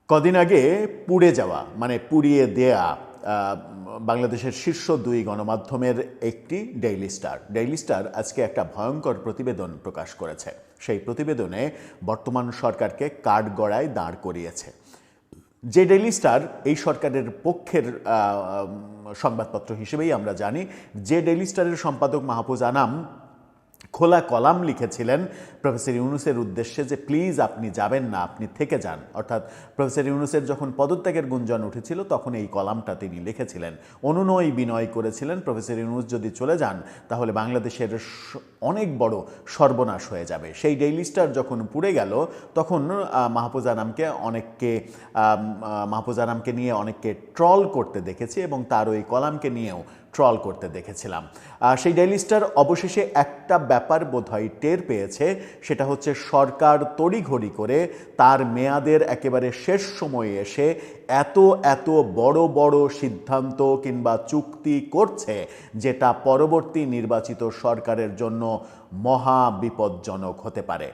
কদিন আগে পুড়ে যাওয়া মানে পুড়িয়ে দেয়া বাংলাদেশের শীর্ষ দুই গণমাধ্যমের একটি ডেইলি স্টার আজকে একটা ভয়ঙ্কর প্রতিবেদন প্রকাশ করেছে। সেই প্রতিবেদনে বর্তমান সরকারকে কাঠগড়ায় দাঁড় করিয়েছে। যে ডেইলি স্টার এই সরকারের পক্ষের সংবাদপত্র হিসেবেই আমরা জানি, যে ডেইলি স্টারের সম্পাদক মাহফুজ আনাম খোলা কলাম লিখেছিলেন প্রফেসর ইউনূসের উদ্দেশ্যে যে প্লিজ আপনি যাবেন না, আপনি থেকে যান। অর্থাৎ প্রফেসর ইউনূসের যখন পদত্যাগের গুঞ্জন উঠেছিল তখন এই কলামটা তিনি লিখেছিলেন, অনুনয় বিনয় করেছিলেন প্রফেসর ইউনূস যদি চলে যান তাহলে বাংলাদেশের অনেক বড় সর্বনাশ হয়ে যাবে। সেই ডেইলি স্টার যখন পুড়ে গেল তখন মাহফুজ আনামকে নিয়ে অনেককে ট্রল করতে দেখেছি এবং তার ওই কলামকে নিয়েও ট্রল করতে দেখেছিলাম। সেই ডেইলি স্টার অবশেষে একটা ব্যাপার বোধহয় টের পেয়েছে, সেটা হচ্ছে সরকার তড়িঘড়ি করে তার মেয়াদের একেবারে শেষ সময়ে এসে এত বড় বড় সিদ্ধান্ত কিংবা চুক্তি করছে যেটা পরবর্তী নির্বাচিত সরকারের জন্য মহা বিপজ্জনক হতে পারে।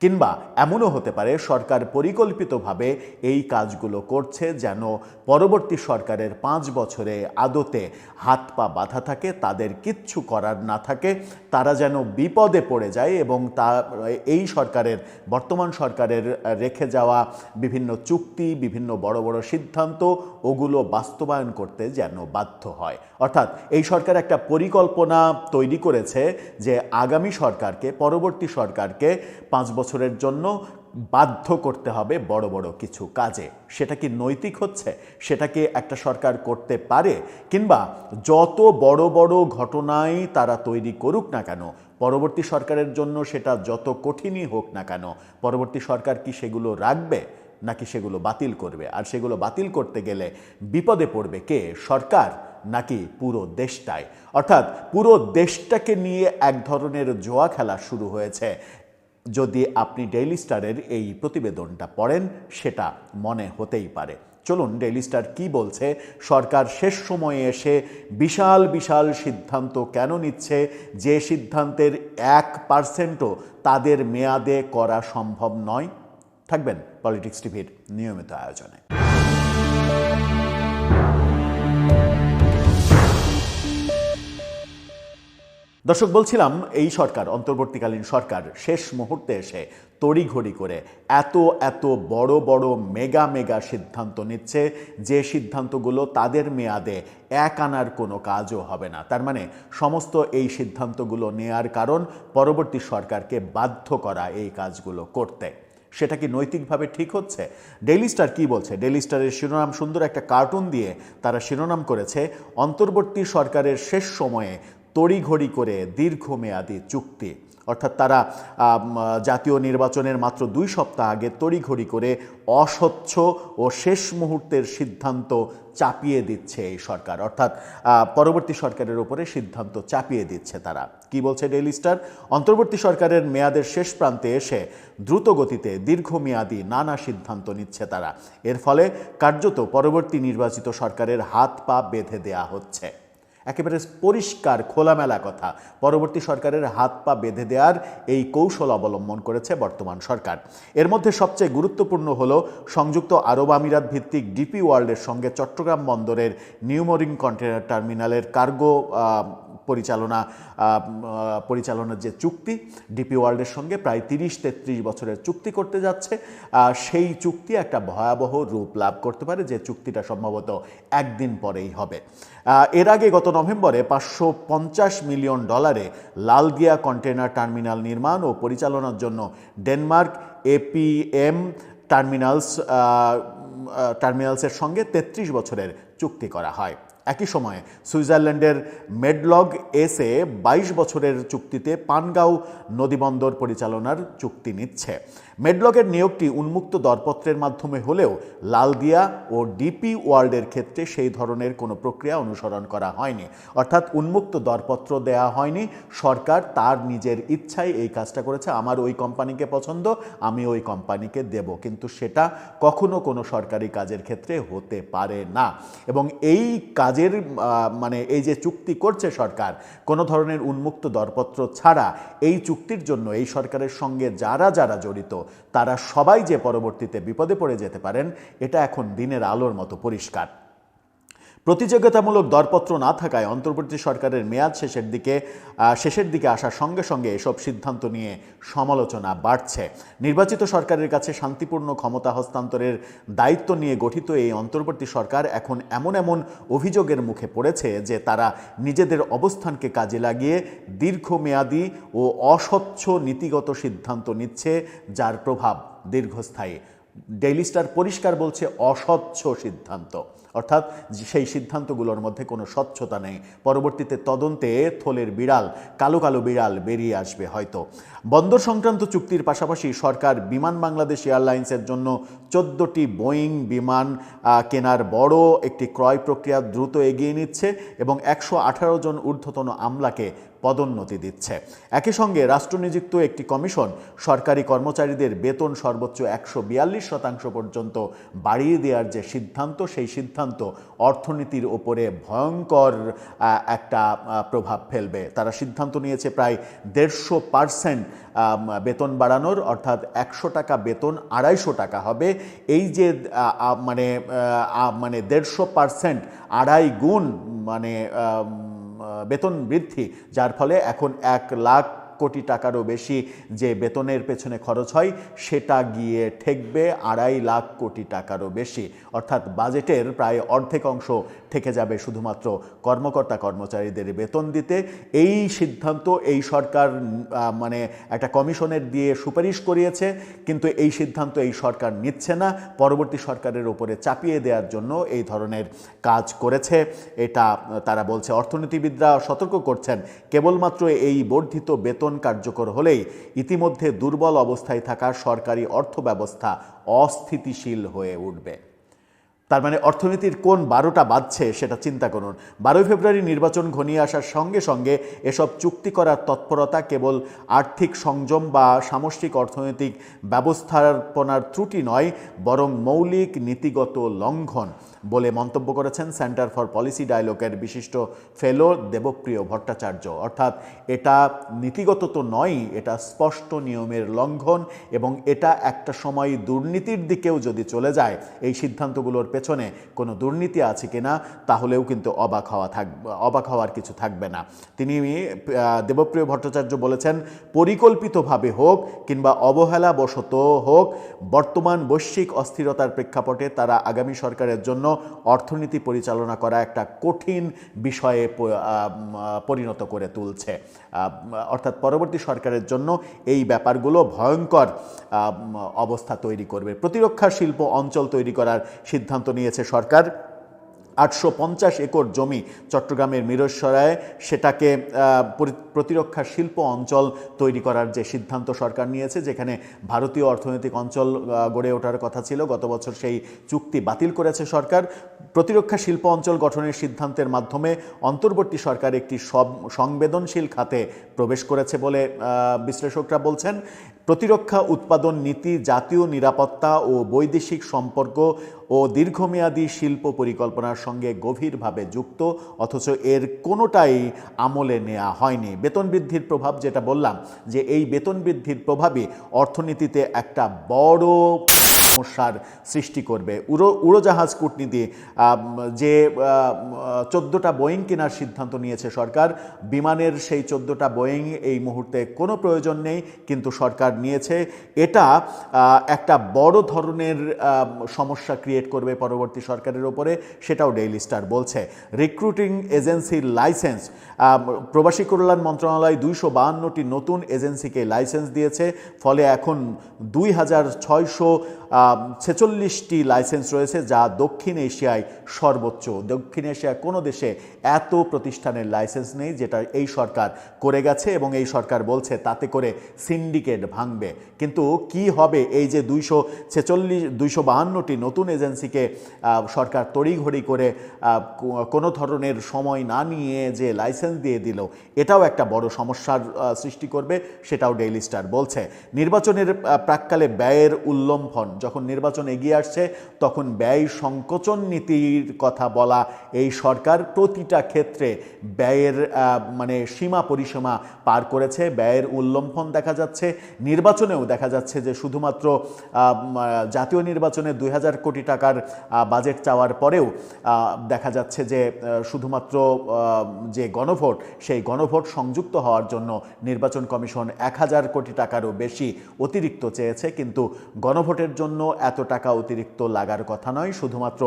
কিংবা এমনও হতে পারে সরকার পরিকল্পিতভাবে এই কাজগুলো করছে যেন পরবর্তী সরকারের 5 বছরে আদতে হাত পা বাঁধা থাকে, তাদের কিচ্ছু করার না থাকে, তারা যেন বিপদে পড়ে যায় এবং এই বর্তমান সরকারের রেখে যাওয়া বিভিন্ন চুক্তি, বিভিন্ন বড় বড় সিদ্ধান্ত ওগুলো বাস্তবায়ন করতে যেন বাধ্য হয়। অর্থাৎ এই সরকার একটা পরিকল্পনা তৈরি করেছে যে আগামী সরকারকে, পরবর্তী সরকারকে 5 বছরের জন্য বাধ্য করতে হবে বড় বড় কিছু কাজে। সেটা কি নৈতিক হচ্ছে? সেটা কি একটা সরকার করতে পারে? কিংবা যত বড় বড় ঘটনাই তারা তৈরি করুক না কেন, পরবর্তী সরকারের জন্য সেটা যত কঠিনই হোক না কেন, পরবর্তী সরকার কি সেগুলো রাখবে নাকি সেগুলো বাতিল করবে? আর সেগুলো বাতিল করতে গেলে বিপদে পড়বে কে? সরকার নাকি পুরো দেশটাই? অর্থাৎ পুরো দেশটাকে নিয়ে এক ধরনের জোয়া খেলা শুরু হয়েছে। যদি আপনি ডেইলি স্টারের এই প্রতিবেদনটা পড়েন সেটা মনে হতেই পারে। চলুন ডেইলি স্টার কি বলছে, সরকার শেষ সময়ে এসে বিশাল বিশাল সিদ্ধান্ত কেন নিচ্ছে, যে সিদ্ধান্তের 1%ও তাদের মেয়াদে করা সম্ভব নয়। থাকবেন পলিটিক্স টিভির নিয়মিত আয়োজনে। দর্শক, বলছিলাম এই সরকার, অন্তর্বর্তীকালীন সরকার শেষ মুহূর্তে এসে তড়িঘড়ি করে এত বড় বড় মেগা সিদ্ধান্ত নিচ্ছে যে সিদ্ধান্তগুলো তাদের মেয়াদে 1 আনার কোনো কাজও হবে না। তার মানে সমস্ত এই সিদ্ধান্তগুলো নেয়ার কারণ পরবর্তী সরকারকে বাধ্য করা এই কাজগুলো করতে। সেটা কি নৈতিকভাবে ঠিক হচ্ছে? ডেইলি স্টার কি বলছে? ডেইলি স্টারের শিরোনাম, সুন্দর একটা কার্টুন দিয়ে তারা শিরোনাম করেছে, অন্তর্বর্তী সরকারের শেষ সময়ে তড়িঘড়ি করে দীর্ঘমেয়াদী চুক্তি। অর্থাৎ তারা জাতীয় নির্বাচনের মাত্র 2 সপ্তাহ আগে তড়িঘড়ি করে অস্বচ্ছ ও শেষ মুহূর্তের সিদ্ধান্ত চাপিয়ে দিচ্ছে এই সরকার। অর্থাৎ পরবর্তী সরকারের উপরে সিদ্ধান্ত চাপিয়ে দিচ্ছে তারা। কি বলছে ডেইলি স্টার? অন্তর্বর্তী সরকারের মেয়াদের শেষ প্রান্তে এসে দ্রুত গতিতে দীর্ঘমেয়াদী নানা সিদ্ধান্ত নিচ্ছে তারা। এর ফলে কার্যত পরবর্তী নির্বাচিত সরকারের হাত পা বেঁধে দেয়া হচ্ছে। একেবারে পরিষ্কার খোলামেলা কথা, পরবর্তী সরকারের হাত পা বেঁধে দেওয়ার এই কৌশল অবলম্বন করেছে বর্তমান সরকার। এর মধ্যে সবচেয়ে গুরুত্বপূর্ণ হলো সংযুক্ত আরব আমিরাত ভিত্তিক ডিপি ওয়ার্ল্ডের সঙ্গে চট্টগ্রাম বন্দরের নিউমোরিং কন্টেনার টার্মিনালের কার্গো পরিচালনার যে চুক্তি, ডিপি ওয়ার্ল্ডের সঙ্গে প্রায় 30-33 বছরের চুক্তি করতে যাচ্ছে। সেই চুক্তি একটা ভয়াবহ রূপ লাভ করতে পারে, যে চুক্তিটা সম্ভবত একদিন পরেই হবে। এর আগে গত নভেম্বরে $550 মিলিয়ন লালদিয়া কন্টেনার টার্মিনাল নির্মাণ ও পরিচালনার জন্য ডেনমার্ক এপিএম টার্মিনালসের সঙ্গে 33 বছরের চুক্তি করা হয়। একই সময়ে সুইজারল্যান্ডের মেডলগ এসে 22 বছরের চুক্তিতে পানগাঁও নদীবন্দর পরিচালনার চুক্তি নিচ্ছে। মেডলগের নিয়োগটি উন্মুক্ত দরপত্রের মাধ্যমে হলেও লালদিয়া ও ডিপি ওয়ার্ল্ডের ক্ষেত্রে সেই ধরনের কোনো প্রক্রিয়া অনুসরণ করা হয়নি। অর্থাৎ উন্মুক্ত দরপত্র দেয়া হয়নি, সরকার তার নিজের ইচ্ছায় এই কাজটা করেছে। আমার ওই কোম্পানিকে পছন্দ, আমি ওই কোম্পানিকে দেব, কিন্তু সেটা কখনো কোনো সরকারি কাজের ক্ষেত্রে হতে পারে না। এবং এই কাজের এই যে চুক্তি করছে সরকার, কোনো ধরনের উন্মুক্ত দরপত্র ছাড়া, এই চুক্তির জন্য এই সরকারের সঙ্গে যারা জড়িত তারা সবাই যে পরবর্তীতে বিপদে পড়ে যেতে পারেন এটা এখন দিনের আলোর মতো পরিষ্কার। প্রতিযোগিতামূলক দরপত্র না থাকায় অন্তর্বর্তী সরকারের মেয়াদ শেষের দিকে আসার সঙ্গে সঙ্গে এসব সিদ্ধান্ত নিয়ে সমালোচনা বাড়ছে। নির্বাচিত সরকারের কাছে শান্তিপূর্ণ ক্ষমতা হস্তান্তরের দায়িত্ব নিয়ে গঠিত এই অন্তর্বর্তী সরকার এখন এমন অভিযোগের মুখে পড়েছে যে তারা নিজেদের অবস্থানকে কাজে লাগিয়ে দীর্ঘমেয়াদী ও অস্বচ্ছ নীতিগত সিদ্ধান্ত নিচ্ছে, যার প্রভাব দীর্ঘস্থায়ী। ডেইলি স্টার পরিষ্কার বলছে অস্বচ্ছ সিদ্ধান্ত, অর্থাৎ সেই সিদ্ধান্তগুলোর মধ্যে কোনো স্বচ্ছতা নেই। পরবর্তীতে তদন্তে থলের বিড়াল, কালো বিড়াল বেরিয়ে আসবে হয়তো। বন্দর সংক্রান্ত চুক্তির পাশাপাশি সরকার বিমান বাংলাদেশ এয়ারলাইন্সের জন্য 14টি বোয়িং বিমান কেনার বড় একটি ক্রয় প্রক্রিয়া দ্রুত এগিয়ে নিচ্ছে এবং 118 জন ঊর্ধ্বতন আমলাকে পদোন্নতি দিচ্ছে। একই সঙ্গে রাষ্ট্রনিযুক্ত একটি কমিশন সরকারি কর্মচারীদের বেতন সর্বোচ্চ 142% পর্যন্ত বাড়িয়ে দেওয়ার যে সিদ্ধান্ত, সেই সিদ্ধান্ত অর্থনীতির ওপরে ভয়ঙ্কর একটা প্রভাব ফেলবে। তারা সিদ্ধান্ত নিয়েছে প্রায় 150% বেতন বাড়ানোর, অর্থাৎ 100 টাকা বেতন 250 টাকা হবে। এই যে মানে 150%, 2.5 গুণ মানে বেতন বৃদ্ধি, যার ফলে এখন 1 লাখ কোটি টাকারও বেশি যে বেতনের পেছনে খরচ হয় সেটা গিয়ে ঠেকবে 2.5 লাখ কোটি টাকারও বেশি, অর্থাৎ বাজেটের প্রায় অর্ধেক অংশ থেকে যাবে শুধুমাত্র কর্মকর্তা কর্মচারীদের বেতন দিতে। এই সিদ্ধান্ত এই সরকার মানে একটা কমিশনের দিয়ে সুপারিশ করিয়েছে, কিন্তু এই সিদ্ধান্ত এই সরকার নিচ্ছে না, পরবর্তী সরকারের উপরে চাপিয়ে দেওয়ার জন্য এই ধরনের কাজ করেছে, এটা তারা বলছে। অর্থনীতিবিদরা সতর্ক করছেন, কেবলমাত্র এই বর্ধিত বেতন কার্যকর হলেই ইতিমধ্যে দুর্বল অবস্থায় থাকা সরকারি অর্থ ব্যবস্থা অস্থিতিশীল হয়ে উঠবে। তার মানে অর্থনীতির কোন 12টা বাজছে সেটা চিন্তা করুন। 12 ফেব্রুয়ারি নির্বাচন ঘনিয়ে আসার সঙ্গে সঙ্গে এসব চুক্তি করার তৎপরতা কেবল আর্থিক সংযম বা সামষ্টিক অর্থনৈতিক ব্যবস্থাপনার ত্রুটি নয়, বরং মৌলিক নীতিগত লঙ্ঘন বলে মন্তব্য করেছেন সেন্টার ফর পলিসি ডায়ালগের বিশিষ্ট ফেলো দেবপ্রিয় ভট্টাচার্য। অর্থাৎ এটা নীতিগত তো নয়, এটা স্পষ্ট নিয়মের লঙ্ঘন, এবং এটা একটা সময় দুর্নীতির দিকেও যদি চলে যায়, এই সিদ্ধান্তগুলোর পেছনে কোনো দুর্নীতি আছে কিনা তাহলেও কিন্তু অবাক হওয়ার কিছু থাকবে না। তিনি দেবপ্রিয় ভট্টাচার্য বলেছেন, পরিকল্পিতভাবে হোক কিংবা অবহেলাবশত হোক, বর্তমান বৈশ্বিক অস্থিরতার প্রেক্ষাপটে তারা আগামী সরকারের জন্য অর্থনীতি পরিচালনা করা একটা কঠিন বিষয়ে পরিণত করে তুলছে। অর্থাৎ পরবর্তী সরকারের জন্য এই ব্যাপারগুলো ভয়ঙ্কর অবস্থা তৈরি করবে। প্রতিরক্ষা শিল্প অঞ্চল তৈরি করার সিদ্ধান্ত নিয়েছে সরকার। 850 একর জমি চট্টগ্রামের মিরসরায়ে, সেটাকে প্রতিরক্ষা শিল্প অঞ্চল তৈরি করার যে সিদ্ধান্ত সরকার নিয়েছে, যেখানে ভারতীয় অর্থনৈতিক অঞ্চল গড়ে ওঠার কথা ছিল, গত বছর সেই চুক্তি বাতিল করেছে সরকার। প্রতিরক্ষা শিল্প অঞ্চল গঠনের সিদ্ধান্তের মাধ্যমে অন্তর্বর্তী সরকার একটি সংবেদনশীল খাতে প্রবেশ করেছে বলে বিশ্লেষকরা বলছেন। প্রতিরক্ষা উৎপাদন নীতি জাতীয় নিরাপত্তা ও বৈদেশিক সম্পর্ক ও দীর্ঘমেয়াদী শিল্প পরিকল্পনার সঙ্গে গভীরভাবে যুক্ত, অথচ এর কোনোটাই আমলে নেওয়া হয়নি। বেতন বৃদ্ধির প্রভাব, যেটা বললাম যে এই বেতন বৃদ্ধির প্রভাবই অর্থনীতিতে একটা বড় সমস্যার সৃষ্টি করবে। উড়োজাহাজ কূটনীতি, যে 14টা বোয়িং কেনার সিদ্ধান্ত নিয়েছে সরকার, বিমানের সেই 14টা বোয়িং এই মুহূর্তে কোনো প্রয়োজন নেই, কিন্তু সরকার নিয়েছে। এটা একটা বড় ধরনের সমস্যা ক্রিয়েট করবে পরবর্তী সরকারের ওপরে, সেটাও ডেইলি স্টার বলছে। রিক্রুটিং এজেন্সির লাইসেন্স, প্রবাসী কল্যাণ মন্ত্রণালয় 252টি নতুন এজেন্সিকে লাইসেন্স দিয়েছে, ফলে এখন 2646টি লাইসেন্স রয়েছে, যা দক্ষিণ এশিয়ায় সর্বোচ্চ। দক্ষিণ এশিয়ার কোনো দেশে এত প্রতিষ্ঠানের লাইসেন্স নেই, যেটা এই সরকার করে গেছে, এবং এই সরকার বলছে তাতে করে সিন্ডিকেট ভাঙবে। কিন্তু কি হবে এই যে 252টি নতুন এজেন্সিকে সরকার তড়িঘড়ি করে কোনো ধরনের সময় না নিয়ে যে লাইসেন্স দিয়ে দিল, এটাও একটা বড় সমস্যার সৃষ্টি করবে, সেটাও ডেইলি স্টার বলছে। নির্বাচনের প্রাক্কালে ব্যয়ের উল্লম্ফন, যখন নির্বাচন এগিয়ে আসছে তখন ব্যয় সংকোচন নীতির কথা বলা এই সরকার প্রতিটা ক্ষেত্রে ব্যয়ের মানে সীমা পরিসীমা পার করেছে, ব্যয়ের উল্লঙ্ঘন দেখা যাচ্ছে। নির্বাচনেও দেখা যাচ্ছে যে শুধুমাত্র জাতীয় নির্বাচনে 2000 কোটি টাকার বাজেট চাওয়ার পরেও দেখা যাচ্ছে যে শুধুমাত্র যে গণভোট সেই গণভোট সংযুক্ত হওয়ার জন্য নির্বাচন কমিশন 1000 কোটি টাকারও বেশি অতিরিক্ত চেয়েছে, কিন্তু গণভোটের জন্য এত টাকা অতিরিক্ত লাগার কথা নয়। শুধুমাত্র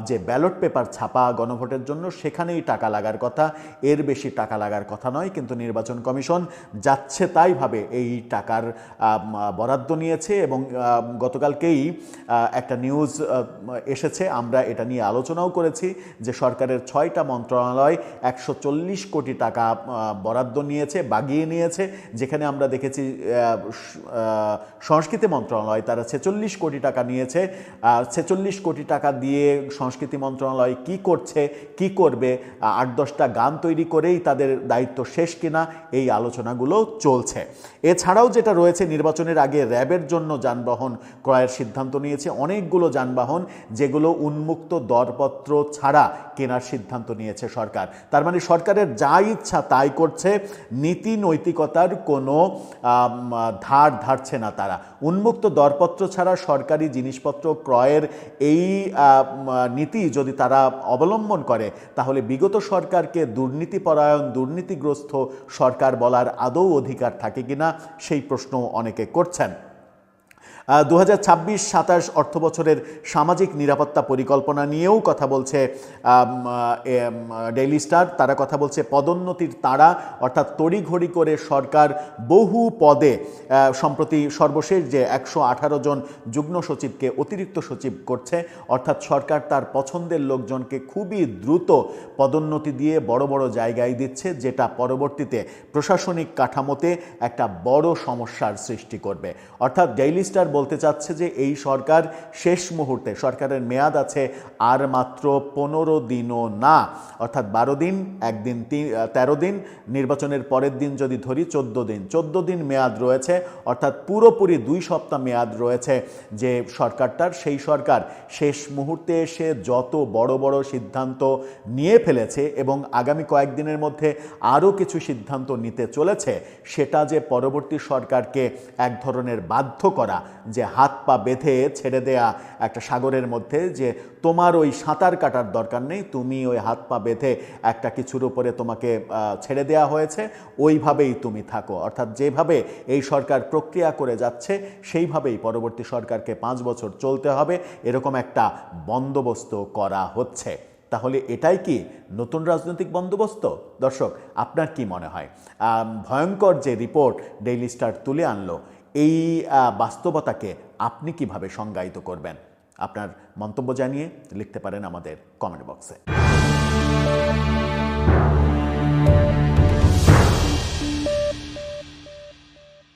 যে ব্যালট পেপার ছাপা গণভোটের জন্য সেখানেই টাকা লাগার কথা, এর বেশি টাকা লাগার কথা নয়। কিন্তু নির্বাচন কমিশন যাচ্ছে তাইভাবে এই টাকার বরাদ্দ নিয়েছে এবং গতকালকেই একটা নিউজ এসেছে, আমরা এটা নিয়ে আলোচনাও করেছি যে সরকারের 6টা মন্ত্রণালয় 140 কোটি টাকা বরাদ্দ নিয়েছে, বাগিয়ে নিয়েছে। যেখানে আমরা দেখেছি সংস্কৃতি মন্ত্রণালয় তারা 46 কোটি টাকা নিয়েছে। 46 কোটি টাকা দিয়ে সংস্কৃতি মন্ত্রণালয় কি করছে, কি করবে, 8-10টা গান তৈরি করেই তাদের দায়িত্ব শেষ কিনা, এই আলোচনাগুলো চলছে। এছাড়াও যেটা রয়েছে, নির্বাচনের আগে র্যাবের জন্য যানবাহন ক্রয়ের সিদ্ধান্ত নিয়েছে। অনেকগুলো যানবাহন যেগুলো উন্মুক্ত দরপত্র ছাড়া কেনার সিদ্ধান্ত নিয়েছে সরকার। তার মানে সরকারের যা ইচ্ছা তাই করছে, নীতি নৈতিকতার কোনো ধার ধারছে না তারা। উন্মুক্ত দরপত্র ছাড়া সরকারি জিনিসপত্র ক্রয়ের এই নীতি যদি তারা অবলম্বন করে তাহলে বিগত সরকারকে দুর্নীতিপরায়ণ, দুর্নীতিগ্রস্ত সরকার বলার আদৌ অধিকার থাকে কিনা সেই প্রশ্ন অনেকে করছেন। 2026-27 অর্থ বছরের সামাজিক নিরাপত্তা পরিকল্পনা নিয়েও কথা বলছে ডেইলি স্টার। তারা কথা বলছে পদোন্নতির তাড়া, অর্থাৎ তড়িঘড়ি করে সরকার বহু পদে সম্প্রতি সর্বশেষ যে 118 জন যুগ্ম সচিবকে অতিরিক্ত সচিব করছে, অর্থাৎ সরকার তার পছন্দের লোকজনকে খুবই দ্রুত পদোন্নতি দিয়ে বড় বড় জায়গায় দিচ্ছে, যেটা পরবর্তীতে প্রশাসনিক কাঠামোতে একটা বড় সমস্যার সৃষ্টি করবে। অর্থাৎ ডেইলি স্টার বলতে চাচ্ছে যে এই সরকার শেষ মুহূর্তে, সরকারের মেয়াদ আছে আর মাত্র 15 দিনও না, অর্থাৎ 12 দিন, একদিন 13 দিন, নির্বাচনের পরের দিন যদি ধরি 14 দিন মেয়াদ রয়েছে, অর্থাৎ পুরোপুরি 2 সপ্তাহ মেয়াদ রয়েছে যে সরকারটার। সেই সরকার শেষ মুহূর্তে এসে যত বড় বড় সিদ্ধান্ত নিয়ে ফেলেছে এবং আগামী কয়েকদিনের মধ্যে আরও কিছু সিদ্ধান্ত নিতে চলেছে, সেটা যে পরবর্তী সরকারকে এক ধরনের বাধ্য করা, যে হাত পা বেঁধে ছেড়ে দেয়া একটা সাগরের মধ্যে, যে তোমার ওই সাঁতার কাটার দরকার নেই, তুমি ওই হাত পা বেঁধে একটা কিছুর উপরে তোমাকে ছেড়ে দেয়া হয়েছে, ওইভাবেই তুমি থাকো। অর্থাৎ যেভাবে এই সরকার প্রক্রিয়া করে যাচ্ছে সেইভাবেই পরবর্তী সরকারকে 5 বছর চলতে হবে, এরকম একটা বন্দোবস্ত করা হচ্ছে। তাহলে এটাই কি নতুন রাজনৈতিক বন্দোবস্ত? দর্শক, আপনার কি মনে হয়? ভয়ঙ্কর যে রিপোর্ট ডেইলি স্টার তুলে আনলো, এই বাস্তবতাকে আপনি কিভাবে সংজ্ঞায়িত করবেন? আপনার মন্তব্য জানিয়ে লিখতে পারেন আমাদের কমেন্ট বক্সে।